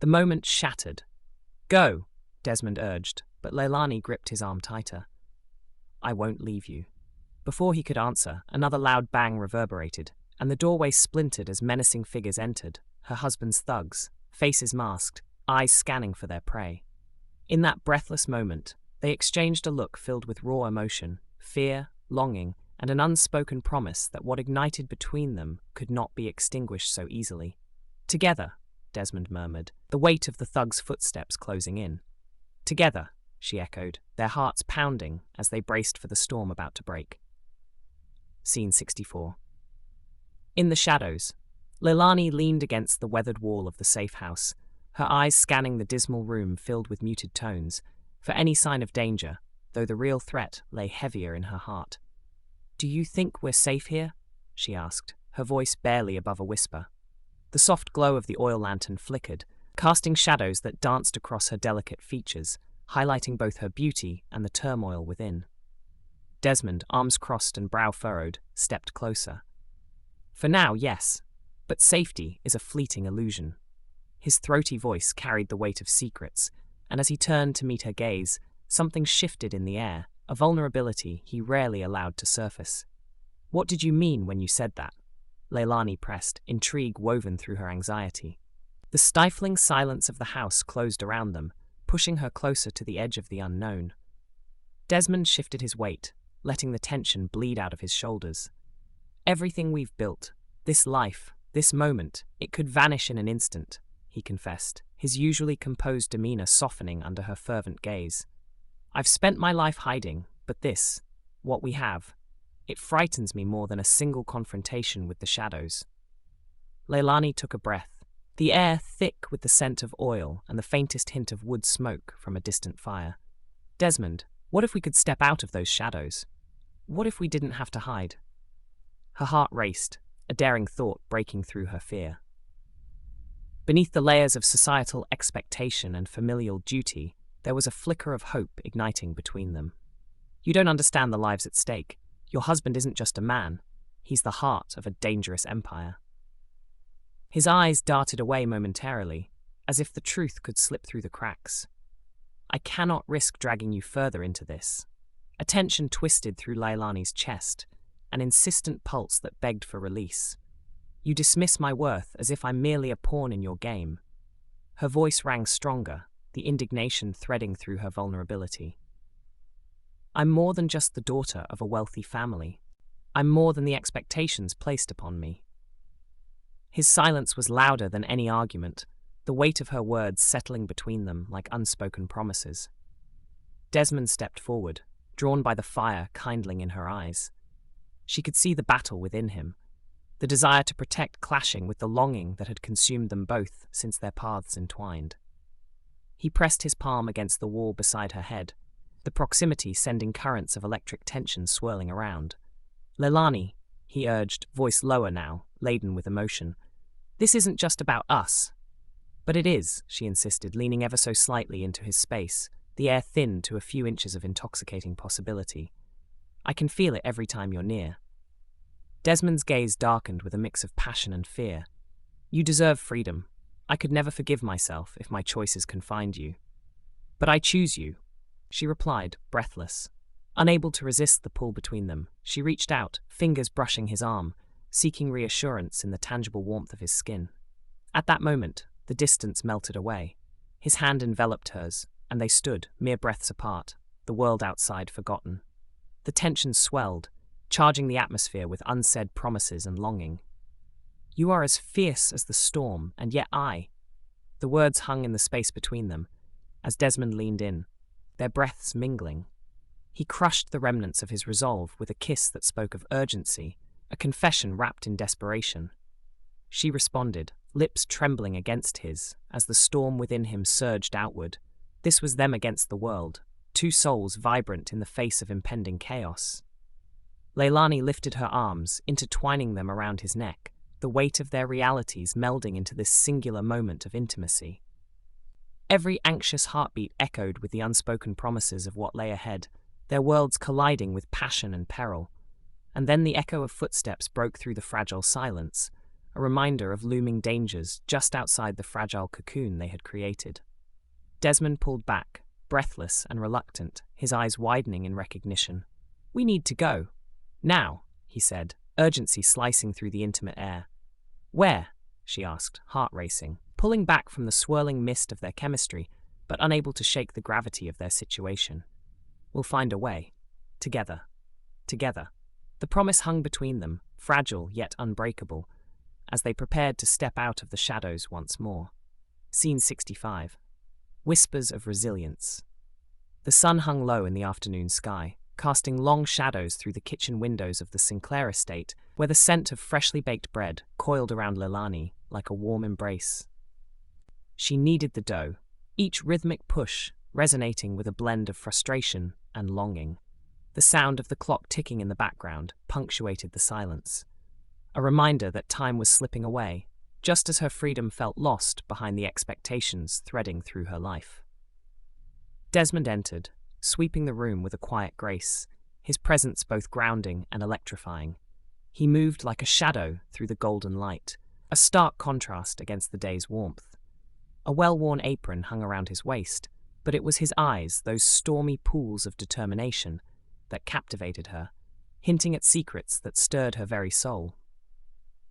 The moment shattered. "Go," Desmond urged, but Laelani gripped his arm tighter. "I won't leave you." Before he could answer, another loud bang reverberated, and the doorway splintered as menacing figures entered, her husband's thugs, faces masked, eyes scanning for their prey. In that breathless moment, they exchanged a look filled with raw emotion, fear, longing, and an unspoken promise that what ignited between them could not be extinguished so easily. "Together," Desmond murmured, the weight of the thug's footsteps closing in. "Together," she echoed, their hearts pounding as they braced for the storm about to break. Scene 64. In the shadows, Laelani leaned against the weathered wall of the safe house, her eyes scanning the dismal room filled with muted tones, for any sign of danger, though the real threat lay heavier in her heart. "Do you think we're safe here?" she asked, her voice barely above a whisper. The soft glow of the oil lantern flickered, casting shadows that danced across her delicate features, highlighting both her beauty and the turmoil within. Desmond, arms crossed and brow furrowed, stepped closer. "For now, yes, but safety is a fleeting illusion." His throaty voice carried the weight of secrets, and as he turned to meet her gaze, something shifted in the air, a vulnerability he rarely allowed to surface. "What did you mean when you said that?" Laelani pressed, intrigue woven through her anxiety. The stifling silence of the house closed around them, pushing her closer to the edge of the unknown. Desmond shifted his weight, letting the tension bleed out of his shoulders. "Everything we've built, this life, this moment, it could vanish in an instant," he confessed, his usually composed demeanor softening under her fervent gaze. "I've spent my life hiding, but this, what we have, it frightens me more than a single confrontation with the shadows." Laelani took a breath, the air thick with the scent of oil and the faintest hint of wood smoke from a distant fire. "Desmond, what if we could step out of those shadows? What if we didn't have to hide?" Her heart raced, a daring thought breaking through her fear. Beneath the layers of societal expectation and familial duty, there was a flicker of hope igniting between them. "You don't understand the lives at stake. Your husband isn't just a man. He's the heart of a dangerous empire." His eyes darted away momentarily, as if the truth could slip through the cracks. "I cannot risk dragging you further into this." A tension twisted through Laelani's chest, an insistent pulse that begged for release. "You dismiss my worth as if I'm merely a pawn in your game." Her voice rang stronger, the indignation threading through her vulnerability. "I'm more than just the daughter of a wealthy family. I'm more than the expectations placed upon me." His silence was louder than any argument, the weight of her words settling between them like unspoken promises. Desmond stepped forward, drawn by the fire kindling in her eyes. She could see the battle within him, the desire to protect clashing with the longing that had consumed them both since their paths entwined. He pressed his palm against the wall beside her head, the proximity sending currents of electric tension swirling around. "Laelani," he urged, voice lower now, laden with emotion. "This isn't just about us." "But it is," she insisted, leaning ever so slightly into his space, the air thinned to a few inches of intoxicating possibility. "I can feel it every time you're near." Desmond's gaze darkened with a mix of passion and fear. "You deserve freedom. I could never forgive myself if my choices confined you." "But I choose you," she replied, breathless. Unable to resist the pull between them, she reached out, fingers brushing his arm, seeking reassurance in the tangible warmth of his skin. At that moment, the distance melted away. His hand enveloped hers, and they stood, mere breaths apart, the world outside forgotten. The tension swelled, charging the atmosphere with unsaid promises and longing. "You are as fierce as the storm, and yet I." The words hung in the space between them, as Desmond leaned in, their breaths mingling. He crushed the remnants of his resolve with a kiss that spoke of urgency, a confession wrapped in desperation. She responded, lips trembling against his, as the storm within him surged outward. This was them against the world, two souls vibrant in the face of impending chaos. Laelani lifted her arms, intertwining them around his neck, the weight of their realities melding into this singular moment of intimacy. Every anxious heartbeat echoed with the unspoken promises of what lay ahead, their worlds colliding with passion and peril. And then the echo of footsteps broke through the fragile silence, a reminder of looming dangers just outside the fragile cocoon they had created. Desmond pulled back, breathless and reluctant, his eyes widening in recognition. "We need to go. Now," he said, urgency slicing through the intimate air. "Where?" she asked, heart racing, pulling back from the swirling mist of their chemistry, but unable to shake the gravity of their situation. "We'll find a way. Together. Together." The promise hung between them, fragile yet unbreakable, as they prepared to step out of the shadows once more. Scene 65. Whispers of resilience. The sun hung low in the afternoon sky, casting long shadows through the kitchen windows of the Sinclair estate, where the scent of freshly baked bread coiled around Laelani like a warm embrace. She kneaded the dough, each rhythmic push resonating with a blend of frustration and longing. The sound of the clock ticking in the background punctuated the silence, a reminder that time was slipping away, just as her freedom felt lost behind the expectations threading through her life. Desmond entered, sweeping the room with a quiet grace, his presence both grounding and electrifying. He moved like a shadow through the golden light, a stark contrast against the day's warmth. A well-worn apron hung around his waist, but it was his eyes, those stormy pools of determination, that captivated her, hinting at secrets that stirred her very soul.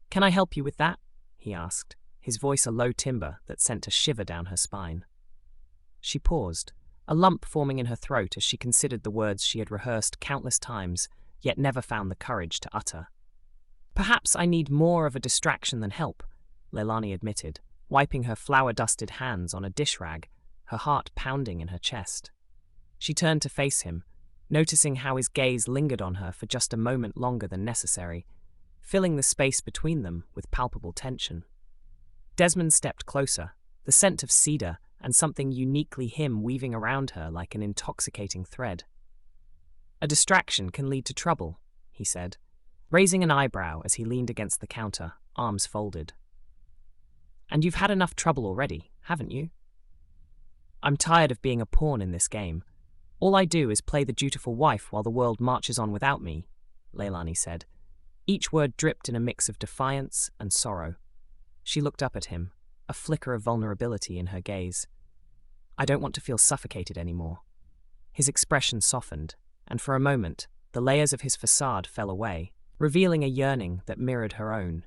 "Can I help you with that?" he asked, his voice a low timbre that sent a shiver down her spine. She paused, a lump forming in her throat as she considered the words she had rehearsed countless times, yet never found the courage to utter. "Perhaps I need more of a distraction than help," Laelani admitted, wiping her flour-dusted hands on a dish rag, her heart pounding in her chest. She turned to face him, noticing how his gaze lingered on her for just a moment longer than necessary, filling the space between them with palpable tension. Desmond stepped closer, the scent of cedar and something uniquely him weaving around her like an intoxicating thread. "A distraction can lead to trouble," he said, raising an eyebrow as he leaned against the counter, arms folded. "And you've had enough trouble already, haven't you?" "I'm tired of being a pawn in this game. All I do is play the dutiful wife while the world marches on without me," Laelani said. Each word dripped in a mix of defiance and sorrow. She looked up at him, a flicker of vulnerability in her gaze. "I don't want to feel suffocated anymore." His expression softened, and for a moment, the layers of his facade fell away, revealing a yearning that mirrored her own.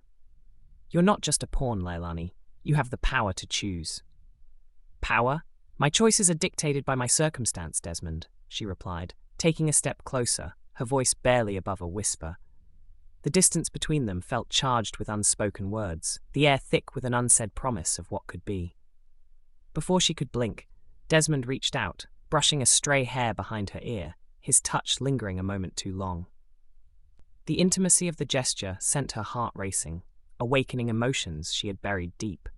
"You're not just a pawn, Laelani. You have the power to choose." "Power? My choices are dictated by my circumstance, Desmond," she replied, taking a step closer, her voice barely above a whisper. The distance between them felt charged with unspoken words, the air thick with an unsaid promise of what could be. Before she could blink, Desmond reached out, brushing a stray hair behind her ear, his touch lingering a moment too long. The intimacy of the gesture sent her heart racing, awakening emotions she had buried deep.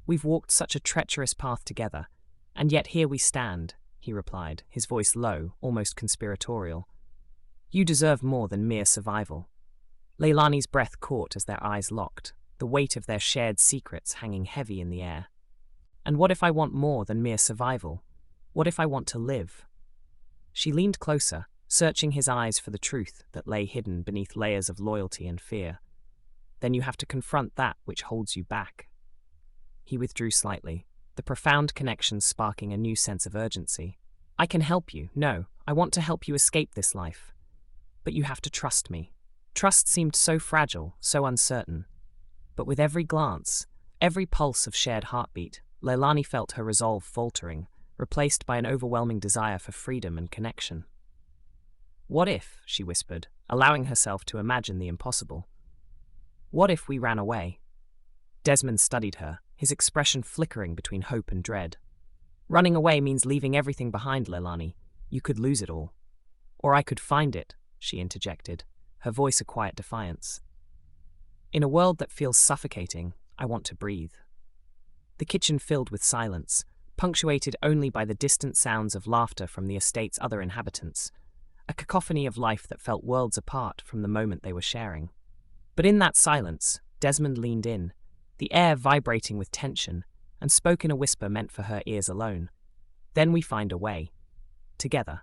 "We've walked such a treacherous path together, and yet here we stand," he replied, his voice low, almost conspiratorial. "You deserve more than mere survival." Laelani's breath caught as their eyes locked, the weight of their shared secrets hanging heavy in the air. "And what if I want more than mere survival? What if I want to live?" She leaned closer, searching his eyes for the truth that lay hidden beneath layers of loyalty and fear. "Then you have to confront that which holds you back." He withdrew slightly, the profound connection sparking a new sense of urgency. "I can help you. No, I want to help you escape this life. But you have to trust me." Trust seemed so fragile, so uncertain. But with every glance, every pulse of shared heartbeat, Laelani felt her resolve faltering, replaced by an overwhelming desire for freedom and connection. "What if," she whispered, allowing herself to imagine the impossible. "What if we ran away?" Desmond studied her, his expression flickering between hope and dread. "Running away means leaving everything behind, Laelani. You could lose it all." "Or I could find it," she interjected, her voice a quiet defiance. "In a world that feels suffocating, I want to breathe." The kitchen filled with silence, punctuated only by the distant sounds of laughter from the estate's other inhabitants, a cacophony of life that felt worlds apart from the moment they were sharing. But in that silence, Desmond leaned in, the air vibrating with tension, and spoke in a whisper meant for her ears alone. "Then we find a way. Together."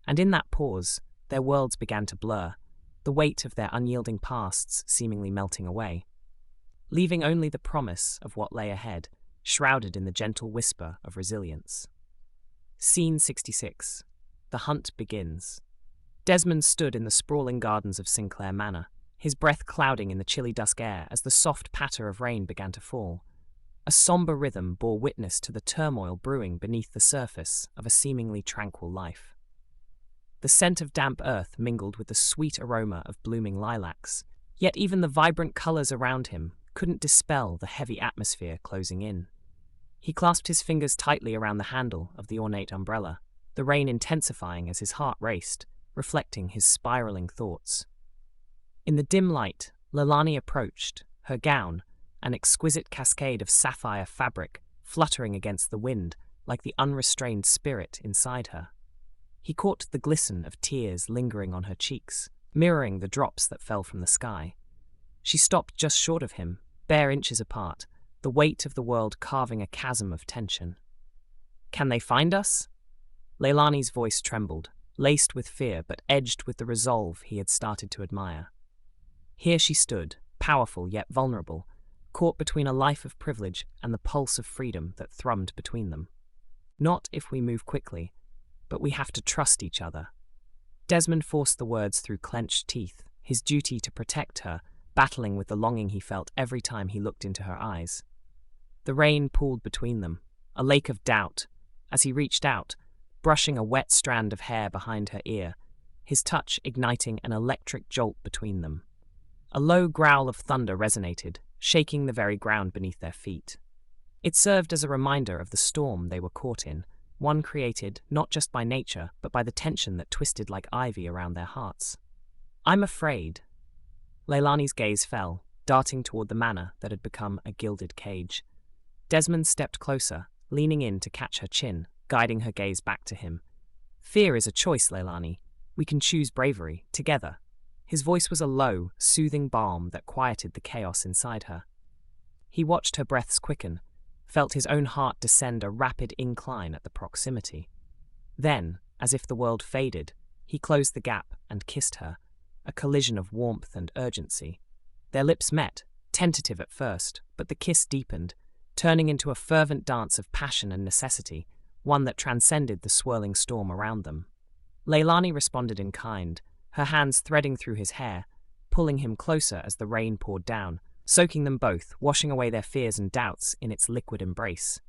And in that pause, their worlds began to blur, the weight of their unyielding pasts seemingly melting away. leaving only the promise of what lay ahead, shrouded in the gentle whisper of resilience. Scene 66. The hunt begins. Desmond stood in the sprawling gardens of Sinclair Manor, his breath clouding in the chilly dusk air as the soft patter of rain began to fall. A somber rhythm bore witness to the turmoil brewing beneath the surface of a seemingly tranquil life. The scent of damp earth mingled with the sweet aroma of blooming lilacs, yet even the vibrant colors around him couldn't dispel the heavy atmosphere closing in. He clasped his fingers tightly around the handle of the ornate umbrella, the rain intensifying as his heart raced, reflecting his spiraling thoughts. In the dim light, Laelani approached, her gown, an exquisite cascade of sapphire fabric, fluttering against the wind like the unrestrained spirit inside her. He caught the glisten of tears lingering on her cheeks, mirroring the drops that fell from the sky. She stopped just short of him, bare inches apart, the weight of the world carving a chasm of tension. "Can they find us?" Laelani's voice trembled, laced with fear but edged with the resolve he had started to admire. Here she stood, powerful yet vulnerable, caught between a life of privilege and the pulse of freedom that thrummed between them. "Not if we move quickly, but we have to trust each other." Desmond forced the words through clenched teeth, his duty to protect her, battling with the longing he felt every time he looked into her eyes. The rain pooled between them, a lake of doubt, as he reached out, brushing a wet strand of hair behind her ear, his touch igniting an electric jolt between them. A low growl of thunder resonated, shaking the very ground beneath their feet. It served as a reminder of the storm they were caught in, one created not just by nature, but by the tension that twisted like ivy around their hearts. "I'm afraid." Laelani's gaze fell, darting toward the manor that had become a gilded cage. Desmond stepped closer, leaning in to catch her chin, guiding her gaze back to him. "Fear is a choice, Laelani. We can choose bravery, together." His voice was a low, soothing balm that quieted the chaos inside her. He watched her breaths quicken, felt his own heart descend a rapid incline at the proximity. Then, as if the world faded, he closed the gap and kissed her, a collision of warmth and urgency. Their lips met, tentative at first, but the kiss deepened, turning into a fervent dance of passion and necessity, one that transcended the swirling storm around them. Laelani responded in kind, her hands threading through his hair, pulling him closer as the rain poured down, soaking them both, washing away their fears and doubts in its liquid embrace.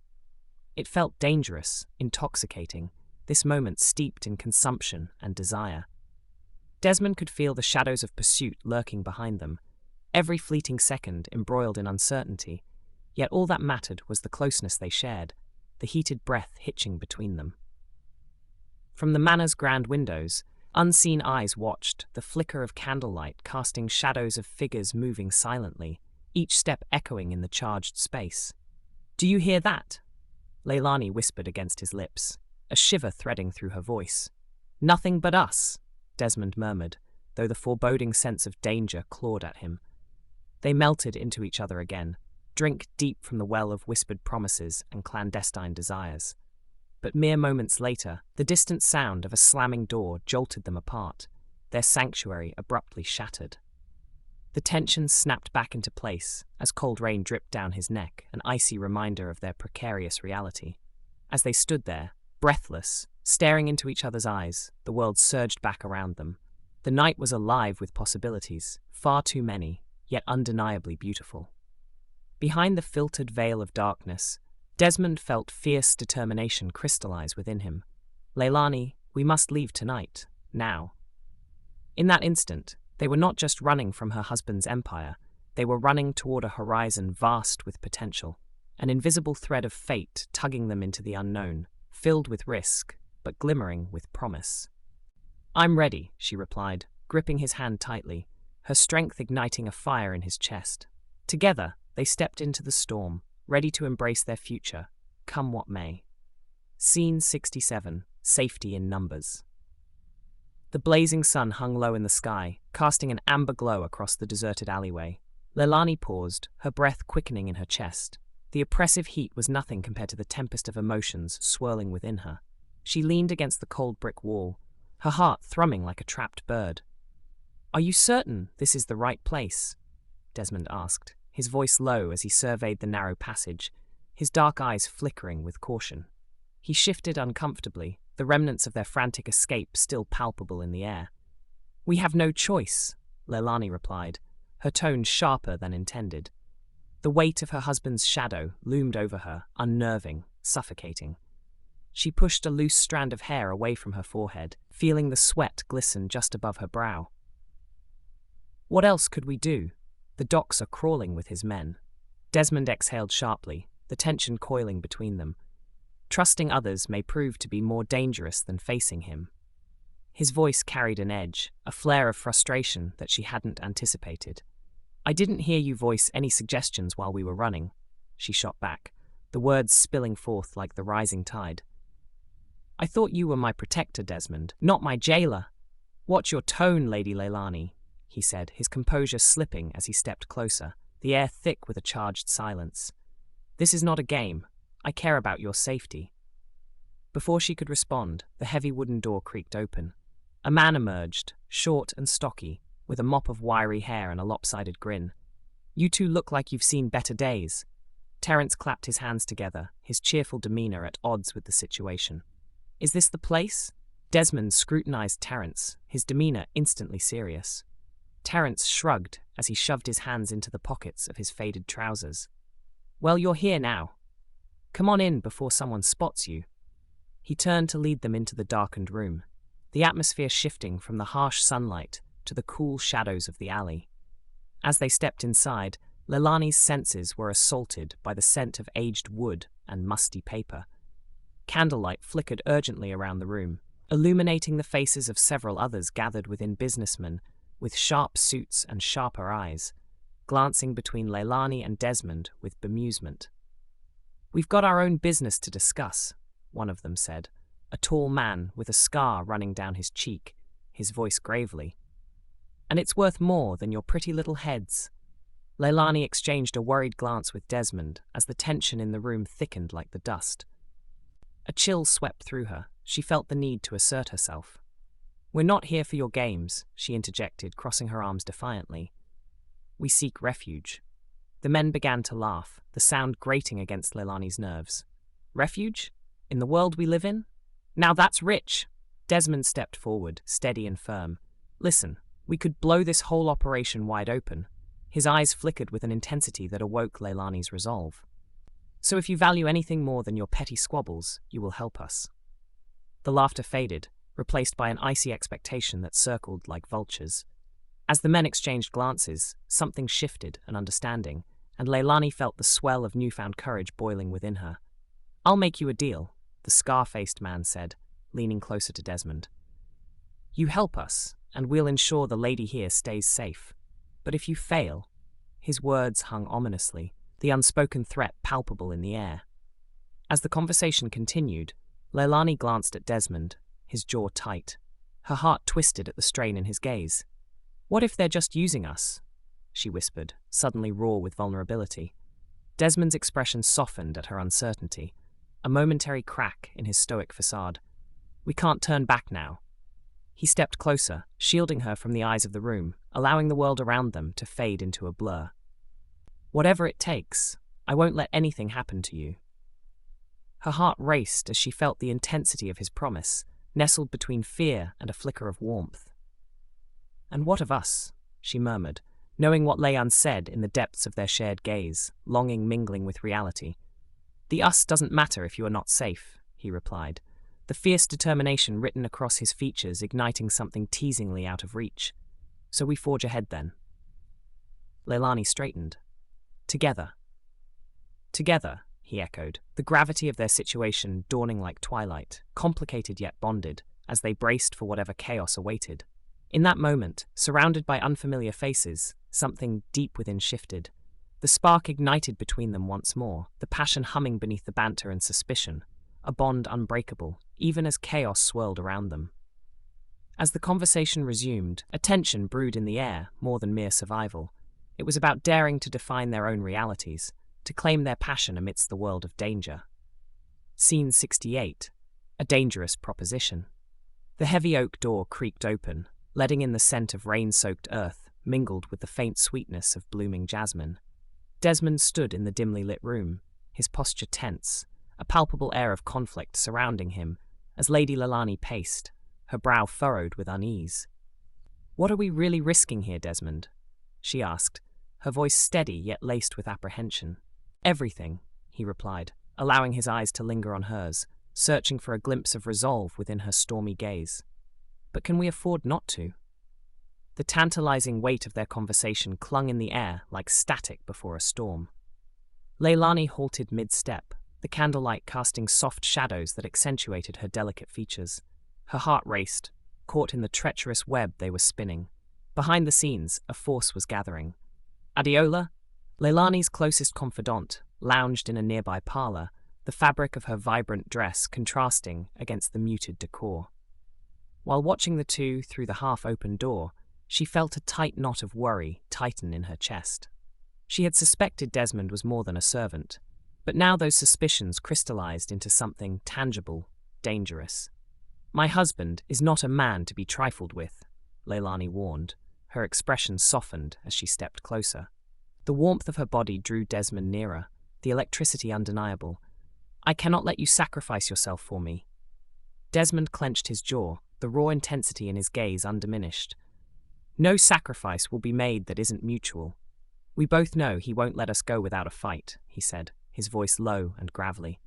It felt dangerous, intoxicating, this moment steeped in consumption and desire. Desmond could feel the shadows of pursuit lurking behind them, every fleeting second embroiled in uncertainty, yet all that mattered was the closeness they shared, the heated breath hitching between them. From the manor's grand windows, unseen eyes watched, the flicker of candlelight casting shadows of figures moving silently, each step echoing in the charged space. "Do you hear that?" Laelani whispered against his lips, a shiver threading through her voice. "Nothing but us," Desmond murmured, though the foreboding sense of danger clawed at him. They melted into each other again, drink deep from the well of whispered promises and clandestine desires. But mere moments later, the distant sound of a slamming door jolted them apart, their sanctuary abruptly shattered. The tension snapped back into place as cold rain dripped down his neck, an icy reminder of their precarious reality. As they stood there, breathless, staring into each other's eyes, the world surged back around them. The night was alive with possibilities, far too many, yet undeniably beautiful. Behind the filtered veil of darkness, Desmond felt fierce determination crystallize within him. "Laelani, we must leave tonight, now." In that instant, they were not just running from her husband's empire, they were running toward a horizon vast with potential, an invisible thread of fate tugging them into the unknown, filled with risk, but glimmering with promise. "I'm ready," she replied, gripping his hand tightly, her strength igniting a fire in his chest. Together, they stepped into the storm, ready to embrace their future, come what may. Scene 67. Safety in numbers. The blazing sun hung low in the sky, casting an amber glow across the deserted alleyway. Laelani paused, her breath quickening in her chest. The oppressive heat was nothing compared to the tempest of emotions swirling within her. She leaned against the cold brick wall, her heart thrumming like a trapped bird. "Are you certain this is the right place?" Desmond asked, his voice low as he surveyed the narrow passage, his dark eyes flickering with caution. He shifted uncomfortably, the remnants of their frantic escape still palpable in the air. "We have no choice," Laelani replied, her tone sharper than intended. The weight of her husband's shadow loomed over her, unnerving, suffocating. She pushed a loose strand of hair away from her forehead, feeling the sweat glisten just above her brow. "What else could we do? The docks are crawling with his men." Desmond exhaled sharply, the tension coiling between them. Trusting others may prove to be more dangerous than facing him. His voice carried an edge, a flare of frustration that she hadn't anticipated. "I didn't hear you voice any suggestions while we were running," she shot back, the words spilling forth like the rising tide. "I thought you were my protector, Desmond, not my jailer." "Watch your tone, Lady Laelani," he said, his composure slipping as he stepped closer, the air thick with a charged silence. "This is not a game. I care about your safety." Before she could respond, the heavy wooden door creaked open. A man emerged, short and stocky, with a mop of wiry hair and a lopsided grin. "You two look like you've seen better days." Terence clapped his hands together, his cheerful demeanor at odds with the situation. "Is this the place?" Desmond scrutinized Terence, his demeanor instantly serious. Terence shrugged as he shoved his hands into the pockets of his faded trousers. "Well, you're here now. Come on in before someone spots you." He turned to lead them into the darkened room, the atmosphere shifting from the harsh sunlight to the cool shadows of the alley. As they stepped inside, Laelani's senses were assaulted by the scent of aged wood and musty paper. Candlelight flickered urgently around the room, illuminating the faces of several others gathered within businessmen with sharp suits and sharper eyes, glancing between Laelani and Desmond with bemusement. "We've got our own business to discuss," one of them said, a tall man with a scar running down his cheek, his voice gravely. "And it's worth more than your pretty little heads." Laelani exchanged a worried glance with Desmond as the tension in the room thickened like the dust. A chill swept through her. She felt the need to assert herself. "We're not here for your games," she interjected, crossing her arms defiantly. "We seek refuge." The men began to laugh, the sound grating against Laelani's nerves. "Refuge? In the world we live in? Now that's rich!" Desmond stepped forward, steady and firm. "Listen, we could blow this whole operation wide open." His eyes flickered with an intensity that awoke Laelani's resolve. "So if you value anything more than your petty squabbles, you will help us." The laughter faded, replaced by an icy expectation that circled like vultures. As the men exchanged glances, something shifted, an understanding, and Laelani felt the swell of newfound courage boiling within her. "I'll make you a deal," the scar-faced man said, leaning closer to Desmond. "You help us, and we'll ensure the lady here stays safe. But if you fail," his words hung ominously, the unspoken threat palpable in the air. As the conversation continued, Laelani glanced at Desmond, his jaw tight. Her heart twisted at the strain in his gaze. "What if they're just using us?" she whispered, suddenly raw with vulnerability. Desmond's expression softened at her uncertainty, a momentary crack in his stoic facade. "We can't turn back now." He stepped closer, shielding her from the eyes of the room, allowing the world around them to fade into a blur. "Whatever it takes, I won't let anything happen to you." Her heart raced as she felt the intensity of his promise, nestled between fear and a flicker of warmth. "And what of us?" she murmured, knowing what lay unsaid in the depths of their shared gaze, longing mingling with reality. "The us doesn't matter if you are not safe," he replied, the fierce determination written across his features igniting something teasingly out of reach. "So we forge ahead then." Laelani straightened. "Together." "Together," he echoed, the gravity of their situation dawning like twilight, complicated yet bonded, as they braced for whatever chaos awaited. In that moment, surrounded by unfamiliar faces, something deep within shifted. The spark ignited between them once more, the passion humming beneath the banter and suspicion, a bond unbreakable, even as chaos swirled around them. As the conversation resumed, a tension brewed in the air more than mere survival. It was about daring to define their own realities, to claim their passion amidst the world of danger. Scene 68. A dangerous proposition. The heavy oak door creaked open, letting in the scent of rain-soaked earth, mingled with the faint sweetness of blooming jasmine. Desmond stood in the dimly lit room, his posture tense, a palpable air of conflict surrounding him as Lady Laelani paced, her brow furrowed with unease. "What are we really risking here, Desmond?" she asked, her voice steady yet laced with apprehension. "Everything," he replied, allowing his eyes to linger on hers, searching for a glimpse of resolve within her stormy gaze. "But can we afford not to?" The tantalizing weight of their conversation clung in the air like static before a storm. Laelani halted mid-step, the candlelight casting soft shadows that accentuated her delicate features. Her heart raced, caught in the treacherous web they were spinning. Behind the scenes, a force was gathering. Adeola, Laelani's closest confidant, lounged in a nearby parlor, the fabric of her vibrant dress contrasting against the muted decor. While watching the two through the half-open door, she felt a tight knot of worry tighten in her chest. She had suspected Desmond was more than a servant, but now those suspicions crystallized into something tangible, dangerous. "My husband is not a man to be trifled with," Laelani warned, her expression softened as she stepped closer. The warmth of her body drew Desmond nearer, the electricity undeniable. "I cannot let you sacrifice yourself for me." Desmond clenched his jaw, the raw intensity in his gaze undiminished. "No sacrifice will be made that isn't mutual. We both know he won't let us go without a fight," he said, his voice low and gravelly.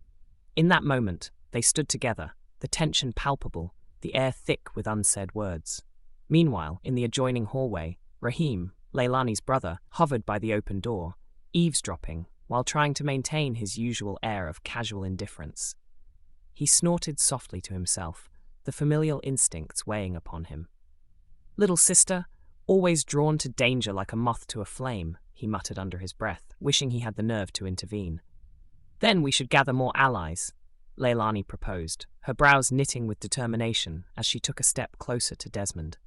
In that moment, they stood together, the tension palpable, the air thick with unsaid words. Meanwhile, in the adjoining hallway, Rahim, Laelani's brother, hovered by the open door, eavesdropping, while trying to maintain his usual air of casual indifference. He snorted softly to himself, the familial instincts weighing upon him. "Little sister, always drawn to danger like a moth to a flame," he muttered under his breath, wishing he had the nerve to intervene. "Then we should gather more allies," Laelani proposed, her brows knitting with determination as she took a step closer to Desmond.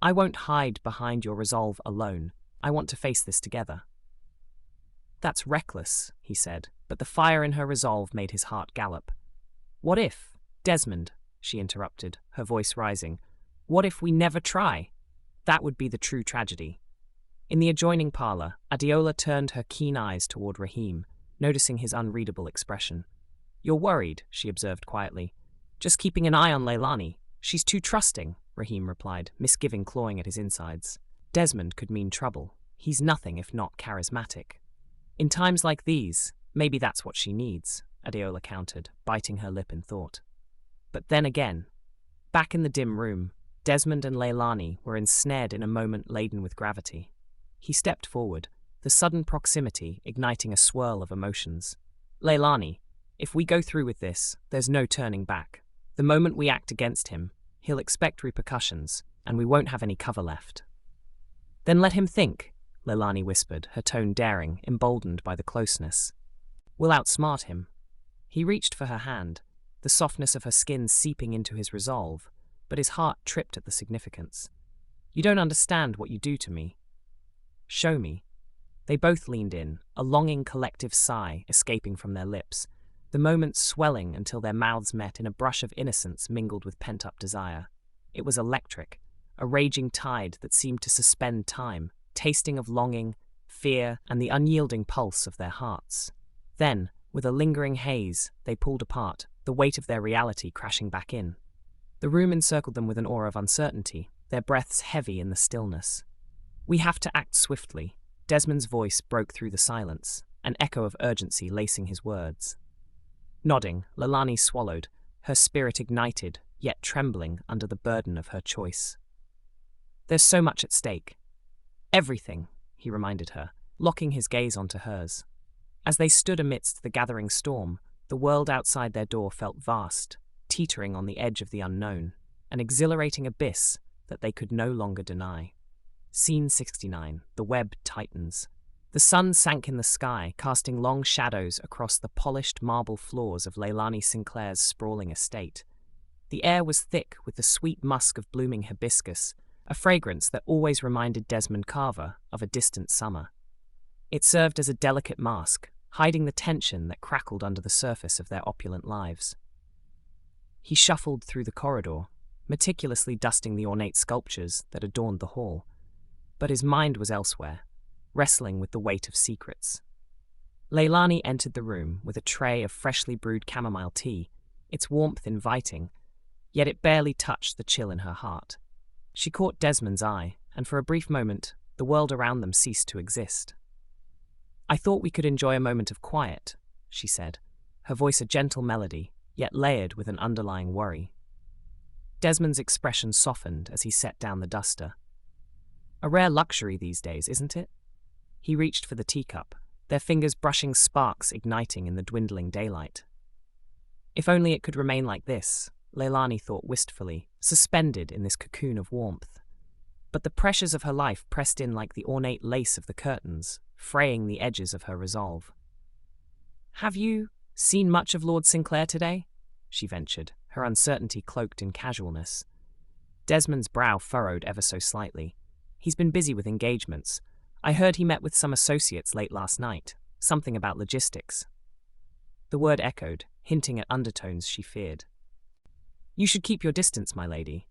"I won't hide behind your resolve alone. I want to face this together." "That's reckless," he said, but the fire in her resolve made his heart gallop. "What if, Desmond," she interrupted, her voice rising, "what if we never try? That would be the true tragedy." In the adjoining parlor, Adeola turned her keen eyes toward Rahim, noticing his unreadable expression. "You're worried," she observed quietly. "Just keeping an eye on Laelani. She's too trusting," Rahim replied, misgiving clawing at his insides. Desmond could mean trouble. He's nothing if not charismatic. "In times like these, maybe that's what she needs," Adeola countered, biting her lip in thought. But then again, back in the dim room, Desmond and Laelani were ensnared in a moment laden with gravity. He stepped forward, the sudden proximity igniting a swirl of emotions. "Laelani, if we go through with this, there's no turning back. The moment we act against him, he'll expect repercussions, and we won't have any cover left." "Then let him think," Laelani whispered, her tone daring, emboldened by the closeness. "We'll outsmart him." He reached for her hand, the softness of her skin seeping into his resolve, but his heart tripped at the significance. "You don't understand what you do to me." "Show me." They both leaned in, a longing collective sigh escaping from their lips, the moment swelling until their mouths met in a brush of innocence mingled with pent-up desire. It was electric, a raging tide that seemed to suspend time, tasting of longing, fear, and the unyielding pulse of their hearts. Then, with a lingering haze, they pulled apart, the weight of their reality crashing back in. The room encircled them with an aura of uncertainty, their breaths heavy in the stillness. "We have to act swiftly." Desmond's voice broke through the silence, an echo of urgency lacing his words. Nodding, Laelani swallowed, her spirit ignited, yet trembling under the burden of her choice. "There's so much at stake." "Everything," he reminded her, locking his gaze onto hers. As they stood amidst the gathering storm, the world outside their door felt vast, teetering on the edge of the unknown, an exhilarating abyss that they could no longer deny. Scene 69. The web tightens. The sun sank in the sky, casting long shadows across the polished marble floors of Laelani Sinclair's sprawling estate. The air was thick with the sweet musk of blooming hibiscus, a fragrance that always reminded Desmond Carver of a distant summer. It served as a delicate mask, hiding the tension that crackled under the surface of their opulent lives. He shuffled through the corridor, meticulously dusting the ornate sculptures that adorned the hall. But his mind was elsewhere. wrestling with the weight of secrets. Laelani entered the room with a tray of freshly brewed chamomile tea, its warmth inviting, yet it barely touched the chill in her heart. She caught Desmond's eye, and for a brief moment, the world around them ceased to exist. "I thought we could enjoy a moment of quiet," she said, her voice a gentle melody, yet layered with an underlying worry. Desmond's expression softened as he set down the duster. "A rare luxury these days, isn't it?" He reached for the teacup, their fingers brushing sparks igniting in the dwindling daylight. If only it could remain like this, Laelani thought wistfully, suspended in this cocoon of warmth. But the pressures of her life pressed in like the ornate lace of the curtains, fraying the edges of her resolve. "Have you seen much of Lord Sinclair today?" she ventured, her uncertainty cloaked in casualness. Desmond's brow furrowed ever so slightly. "He's been busy with engagements. I heard he met with some associates late last night, something about logistics." The word echoed, hinting at undertones she feared. "You should keep your distance, my lady."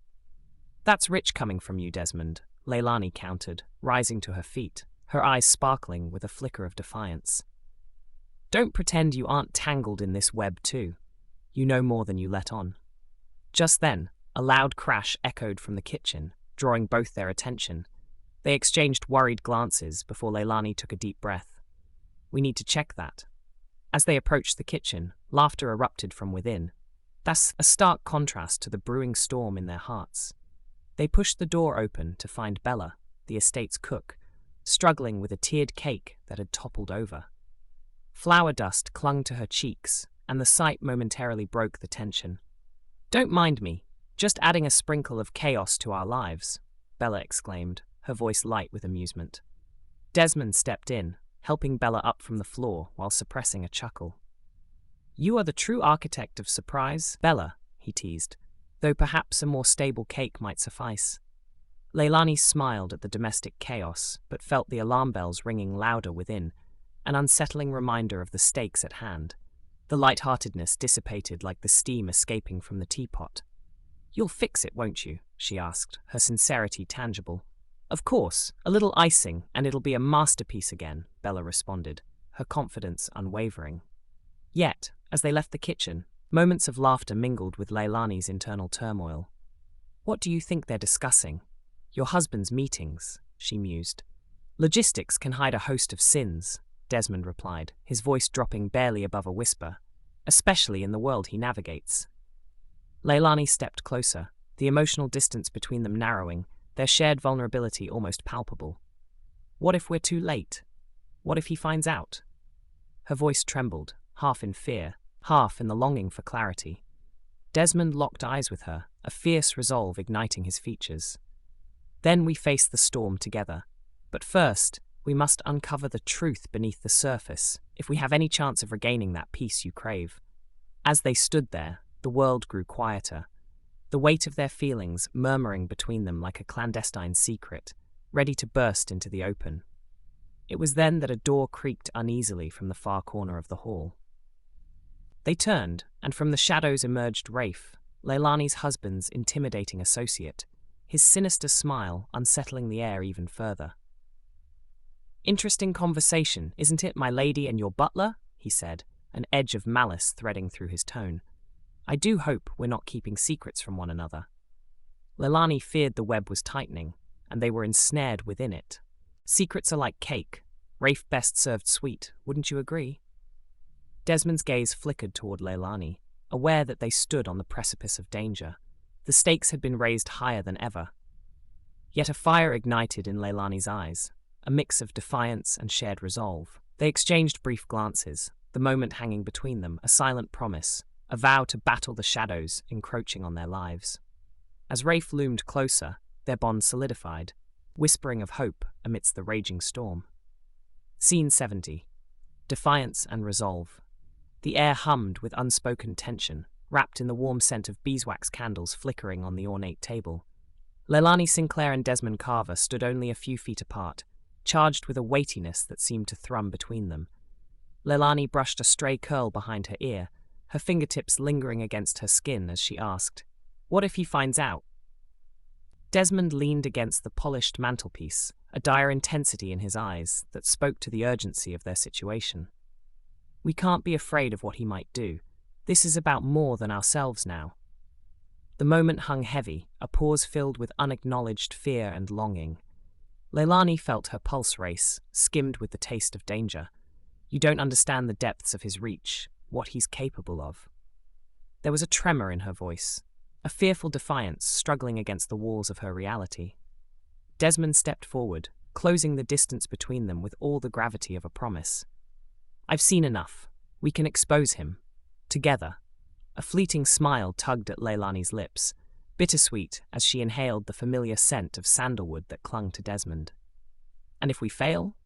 "That's rich coming from you, Desmond," Laelani countered, rising to her feet, her eyes sparkling with a flicker of defiance. "Don't pretend you aren't tangled in this web too. You know more than you let on." Just then, a loud crash echoed from the kitchen, drawing both their attention. They exchanged worried glances before Laelani took a deep breath. "We need to check that." As they approached the kitchen, laughter erupted from within. That's a stark contrast to the brewing storm in their hearts. They pushed the door open to find Bella, the estate's cook, struggling with a tiered cake that had toppled over. Flour dust clung to her cheeks, and the sight momentarily broke the tension. "Don't mind me, just adding a sprinkle of chaos to our lives," Bella exclaimed, her voice light with amusement. Desmond stepped in, helping Bella up from the floor while suppressing a chuckle. "You are the true architect of surprise, Bella," he teased, though perhaps a more stable cake might suffice. Laelani smiled at the domestic chaos, but felt the alarm bells ringing louder within, an unsettling reminder of the stakes at hand. The light-heartedness dissipated like the steam escaping from the teapot. "You'll fix it, won't you?" she asked, her sincerity tangible. "Of course, a little icing, and it'll be a masterpiece again," Bella responded, her confidence unwavering. Yet, as they left the kitchen, moments of laughter mingled with Laelani's internal turmoil. "What do you think they're discussing?" "Your husband's meetings," she mused. "Logistics can hide a host of sins," Desmond replied, his voice dropping barely above a whisper, "especially in the world he navigates." Laelani stepped closer, the emotional distance between them narrowing, their shared vulnerability almost palpable. "What if we're too late? What if he finds out?" Her voice trembled, half in fear, half in the longing for clarity. Desmond locked eyes with her, a fierce resolve igniting his features. "Then we face the storm together. But first, we must uncover the truth beneath the surface, if we have any chance of regaining that peace you crave." As they stood there, the world grew quieter, the weight of their feelings murmuring between them like a clandestine secret, ready to burst into the open. It was then that a door creaked uneasily from the far corner of the hall. They turned, and from the shadows emerged Rafe, Laelani's husband's intimidating associate, his sinister smile unsettling the air even further. "Interesting conversation, isn't it, my lady and your butler?" he said, an edge of malice threading through his tone. "I do hope we're not keeping secrets from one another." Laelani feared the web was tightening, and they were ensnared within it. Secrets are like cake. Rafe best served sweet, wouldn't you agree? Desmond's gaze flickered toward Laelani, aware that they stood on the precipice of danger. The stakes had been raised higher than ever. Yet a fire ignited in Laelani's eyes, a mix of defiance and shared resolve. They exchanged brief glances, the moment hanging between them, a silent promise, a vow to battle the shadows encroaching on their lives. As Rafe loomed closer, their bond solidified, whispering of hope amidst the raging storm. Scene 70. Defiance and resolve. The air hummed with unspoken tension, wrapped in the warm scent of beeswax candles flickering on the ornate table. Laelani Sinclair and Desmond Carver stood only a few feet apart, charged with a weightiness that seemed to thrum between them. Laelani brushed a stray curl behind her ear, her fingertips lingering against her skin as she asked, "What if he finds out?" Desmond leaned against the polished mantelpiece, a dire intensity in his eyes that spoke to the urgency of their situation. We can't be afraid of what he might do. This is about more than ourselves now. The moment hung heavy, a pause filled with unacknowledged fear and longing. Laelani felt her pulse race, skimmed with the taste of danger. You don't understand the depths of his reach, what he's capable of. There was a tremor in her voice, a fearful defiance struggling against the walls of her reality. Desmond stepped forward, closing the distance between them with all the gravity of a promise. I've seen enough. We can expose him. Together. A fleeting smile tugged at Laelani's lips, bittersweet as she inhaled the familiar scent of sandalwood that clung to Desmond. And if we fail?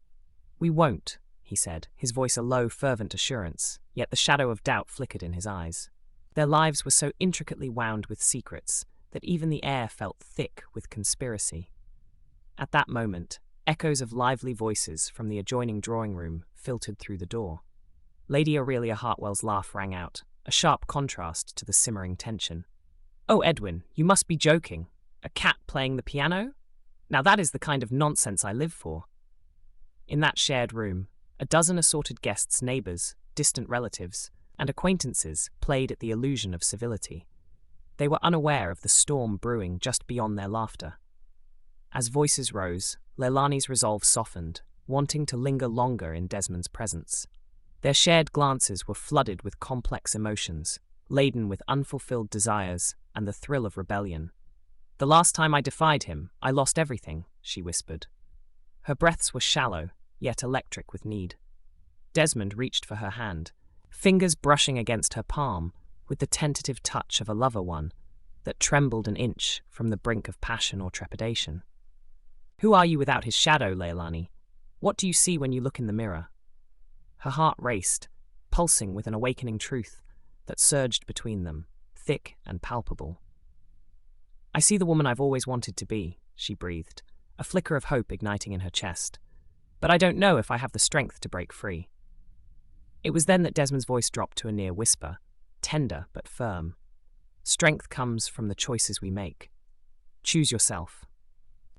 We won't, he said, his voice a low, fervent assurance, yet the shadow of doubt flickered in his eyes. Their lives were so intricately wound with secrets that even the air felt thick with conspiracy. At that moment, echoes of lively voices from the adjoining drawing room filtered through the door. Lady Aurelia Hartwell's laugh rang out, a sharp contrast to the simmering tension. Oh, Edwin, you must be joking. A cat playing the piano? Now that is the kind of nonsense I live for. In that shared room, a dozen assorted guests, neighbours, distant relatives, and acquaintances played at the illusion of civility. They were unaware of the storm brewing just beyond their laughter. As voices rose, Laelani's resolve softened, wanting to linger longer in Desmond's presence. Their shared glances were flooded with complex emotions, laden with unfulfilled desires and the thrill of rebellion. The last time I defied him, I lost everything, she whispered. Her breaths were shallow, yet electric with need. Desmond reached for her hand, fingers brushing against her palm with the tentative touch of a lover one that trembled an inch from the brink of passion or trepidation. Who are you without his shadow, Laelani? What do you see when you look in the mirror? Her heart raced, pulsing with an awakening truth that surged between them, thick and palpable. I see the woman I've always wanted to be, she breathed, a flicker of hope igniting in her chest. But I don't know if I have the strength to break free. It was then that Desmond's voice dropped to a near whisper, tender but firm. Strength comes from the choices we make. Choose yourself.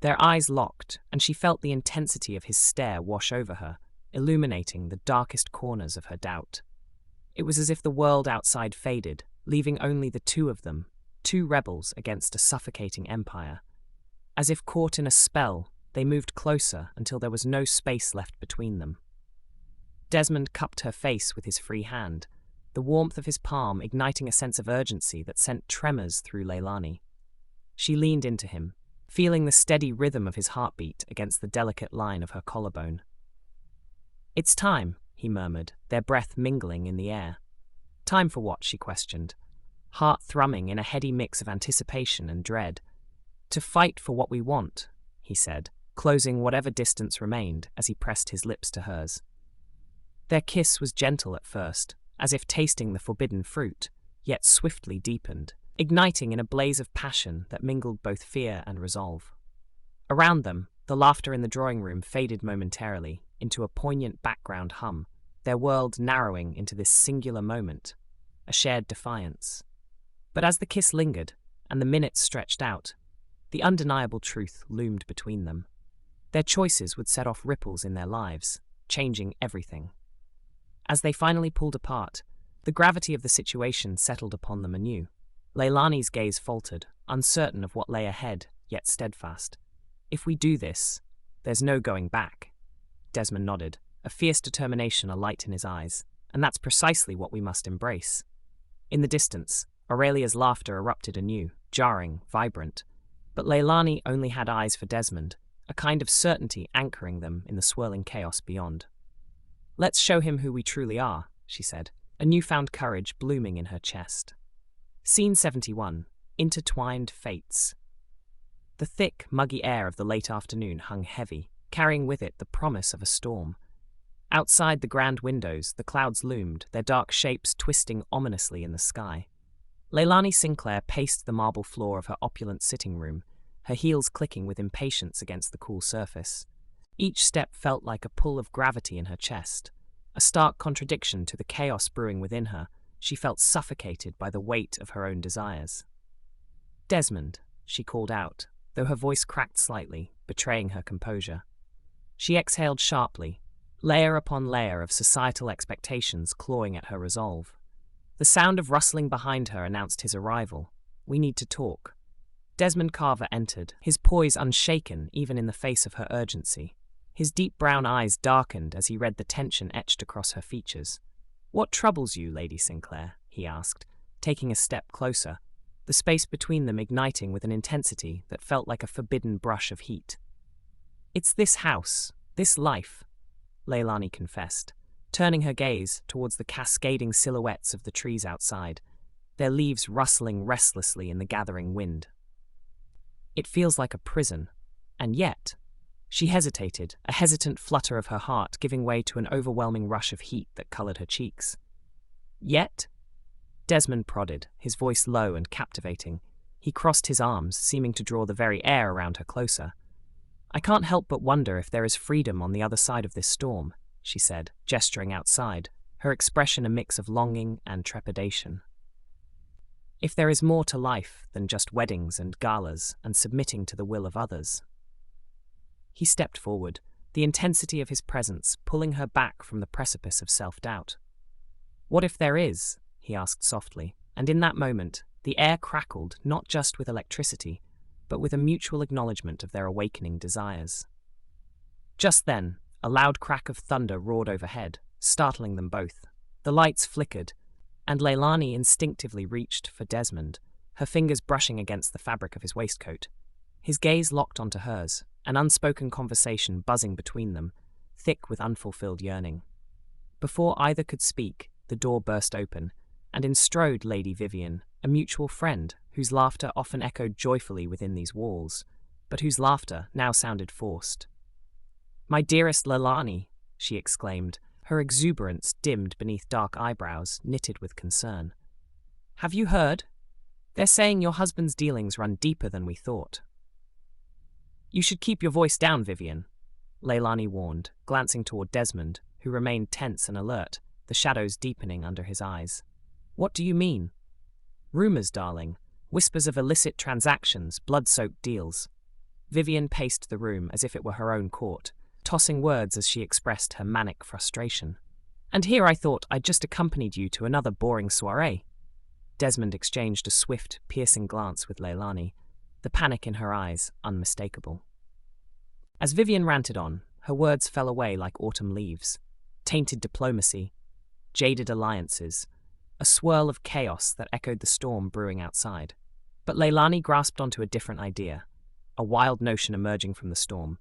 Their eyes locked, and she felt the intensity of his stare wash over her, illuminating the darkest corners of her doubt. It was as if the world outside faded, leaving only the two of them, two rebels against a suffocating empire. As if caught in a spell, they moved closer until there was no space left between them. Desmond cupped her face with his free hand, the warmth of his palm igniting a sense of urgency that sent tremors through Laelani. She leaned into him, feeling the steady rhythm of his heartbeat against the delicate line of her collarbone. It's time, he murmured, their breath mingling in the air. Time for what? She questioned, heart thrumming in a heady mix of anticipation and dread. To fight for what we want, he said, closing whatever distance remained as he pressed his lips to hers. Their kiss was gentle at first, as if tasting the forbidden fruit, yet swiftly deepened, igniting in a blaze of passion that mingled both fear and resolve. Around them, the laughter in the drawing room faded momentarily into a poignant background hum, their world narrowing into this singular moment, a shared defiance. But as the kiss lingered, and the minutes stretched out, the undeniable truth loomed between them. Their choices would set off ripples in their lives, changing everything. As they finally pulled apart, the gravity of the situation settled upon them anew. Laelani's gaze faltered, uncertain of what lay ahead, yet steadfast. If we do this, there's no going back. Desmond nodded, a fierce determination alight in his eyes, and that's precisely what we must embrace. In the distance, Aurelia's laughter erupted anew, jarring, vibrant, but Laelani only had eyes for Desmond, a kind of certainty anchoring them in the swirling chaos beyond. Let's show him who we truly are, she said, a newfound courage blooming in her chest. Scene 71, Intertwined Fates. The thick, muggy air of the late afternoon hung heavy, carrying with it the promise of a storm. Outside the grand windows, the clouds loomed, their dark shapes twisting ominously in the sky. Laelani Sinclair paced the marble floor of her opulent sitting room, her heels clicking with impatience against the cool surface. Each step felt like a pull of gravity in her chest, a stark contradiction to the chaos brewing within her. She felt suffocated by the weight of her own desires. Desmond, she called out, though her voice cracked slightly, betraying her composure. She exhaled sharply, layer upon layer of societal expectations clawing at her resolve. The sound of rustling behind her announced his arrival. "We need to talk." Desmond Carver entered, his poise unshaken even in the face of her urgency. His deep brown eyes darkened as he read the tension etched across her features. "What troubles you, Lady Sinclair?" he asked, taking a step closer, the space between them igniting with an intensity that felt like a forbidden brush of heat. "It's this house, this life," Laelani confessed, turning her gaze towards the cascading silhouettes of the trees outside, their leaves rustling restlessly in the gathering wind. "It feels like a prison, and yet—" She hesitated, a hesitant flutter of her heart giving way to an overwhelming rush of heat that colored her cheeks. "Yet?" Desmond prodded, his voice low and captivating. He crossed his arms, seeming to draw the very air around her closer. "I can't help but wonder if there is freedom on the other side of this storm," she said, gesturing outside, her expression a mix of longing and trepidation. "If there is more to life than just weddings and galas and submitting to the will of others." He stepped forward, the intensity of his presence pulling her back from the precipice of self-doubt. "What if there is?" he asked softly, and in that moment, the air crackled not just with electricity, but with a mutual acknowledgement of their awakening desires. Just then, a loud crack of thunder roared overhead, startling them both. The lights flickered, and Laelani instinctively reached for Desmond, her fingers brushing against the fabric of his waistcoat. His gaze locked onto hers, an unspoken conversation buzzing between them, thick with unfulfilled yearning. Before either could speak, the door burst open, and in strode Lady Vivian, a mutual friend whose laughter often echoed joyfully within these walls, but whose laughter now sounded forced. "My dearest Laelani," she exclaimed, her exuberance dimmed beneath dark eyebrows knitted with concern. "Have you heard? They're saying your husband's dealings run deeper than we thought." "You should keep your voice down, Vivian," Laelani warned, glancing toward Desmond, who remained tense and alert, the shadows deepening under his eyes. "What do you mean?" "Rumors, darling. Whispers of illicit transactions, blood-soaked deals." Vivian paced the room as if it were her own court, tossing words as she expressed her manic frustration. "And here I thought I'd just accompanied you to another boring soirée." Desmond exchanged a swift, piercing glance with Laelani, the panic in her eyes unmistakable. As Vivian ranted on, her words fell away like autumn leaves. Tainted diplomacy, jaded alliances, a swirl of chaos that echoed the storm brewing outside. But Laelani grasped onto a different idea, a wild notion emerging from the storm.